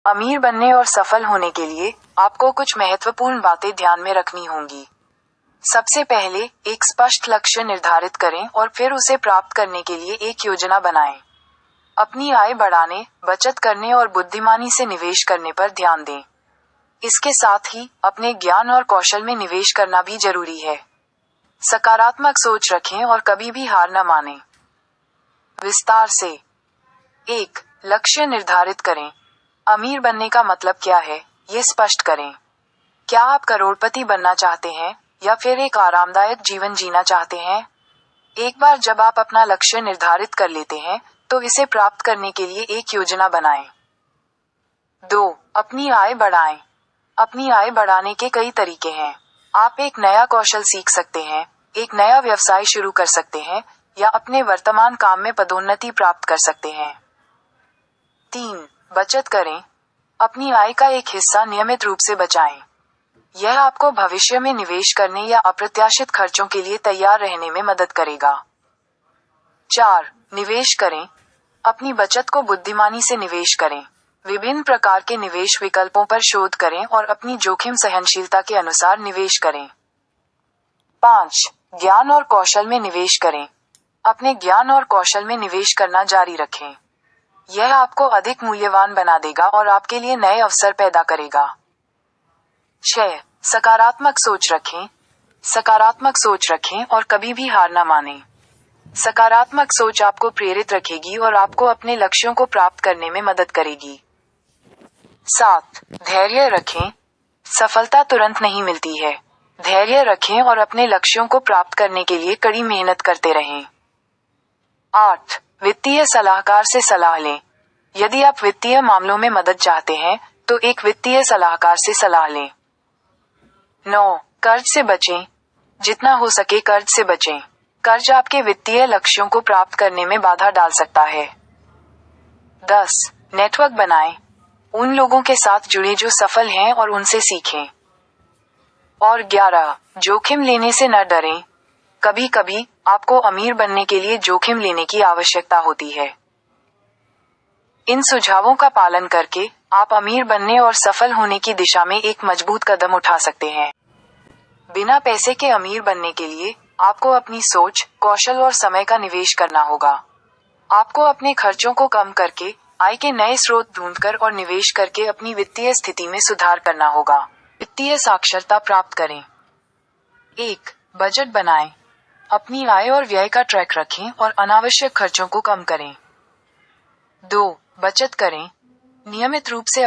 अमीर बनने और सफल होने के लिए आपको कुछ महत्वपूर्ण बातें ध्यान में रखनी होंगी। सबसे पहले एक स्पष्ट लक्ष्य निर्धारित करें और फिर उसे प्राप्त करने के लिए एक योजना बनाएं। अपनी आय बढ़ाने, बचत करने और बुद्धिमानी से निवेश करने पर ध्यान दें। इसके साथ ही अपने ज्ञान और कौशल में निवेश करना भी जरूरी है। सकारात्मक सोच रखें और कभी भी हार न मानें। विस्तार से एक लक्ष्य निर्धारित करें। अमीर बनने का मतलब क्या है, ये स्पष्ट करें। क्या आप करोड़पति बनना चाहते हैं या फिर एक आरामदायक जीवन जीना चाहते हैं? एक बार जब आप अपना लक्ष्य निर्धारित कर लेते हैं, तो इसे प्राप्त करने के लिए एक योजना बनाएं। 2. अपनी आय बढ़ाएं। अपनी आय बढ़ाने के कई तरीके हैं। आप एक नया कौशल सीख सकते हैं, एक नया व्यवसाय शुरू कर सकते हैं या अपने वर्तमान काम में पदोन्नति प्राप्त कर सकते हैं। 3. बचत करें। अपनी आय का एक हिस्सा नियमित रूप से बचाएं। यह आपको भविष्य में निवेश करने या अप्रत्याशित खर्चों के लिए तैयार रहने में मदद करेगा। 4. निवेश करें। अपनी बचत को बुद्धिमानी से निवेश करें। विभिन्न प्रकार के निवेश विकल्पों पर शोध करें और अपनी जोखिम सहनशीलता के अनुसार निवेश करें। 5. ज्ञान और कौशल में निवेश करें। अपने ज्ञान और कौशल में निवेश करना जारी रखें। यह आपको अधिक मूल्यवान बना देगा और आपके लिए नए अवसर पैदा करेगा। 6. सकारात्मक सोच रखें। सकारात्मक सोच रखें और कभी भी हार न मानें। सकारात्मक सोच आपको प्रेरित रखेगी और आपको अपने लक्ष्यों को प्राप्त करने में मदद करेगी। 7. धैर्य रखें। सफलता तुरंत नहीं मिलती है। धैर्य रखें और अपने लक्ष्यों को प्राप्त करने के लिए कड़ी मेहनत करते रहें। 8. वित्तीय सलाहकार से सलाह लें। यदि आप वित्तीय मामलों में मदद चाहते हैं, तो एक वित्तीय सलाहकार से सलाह लें। 9. कर्ज से बचें। जितना हो सके कर्ज से बचें। कर्ज आपके वित्तीय लक्ष्यों को प्राप्त करने में बाधा डाल सकता है। 10. नेटवर्क बनाएं। उन लोगों के साथ जुड़े जो सफल हैं और उनसे सीखें। और 11. जोखिम लेने से न डरें। कभी कभी आपको अमीर बनने के लिए जोखिम लेने की आवश्यकता होती है। इन सुझावों का पालन करके आप अमीर बनने और सफल होने की दिशा में एक मजबूत कदम उठा सकते हैं। बिना पैसे के अमीर बनने के लिए आपको अपनी सोच, कौशल और समय का निवेश करना होगा। आपको अपने खर्चों को कम करके आय के नए स्रोत ढूंढकर और निवेश करके अपनी वित्तीय स्थिति में सुधार करना होगा। वित्तीय साक्षरता प्राप्त करें। 1. बजट बनाएं। अपनी आय और व्यय का ट्रैक रखें और अनावश्यक खर्चों को कम करें। 2. बचत करें। नियमित रूप से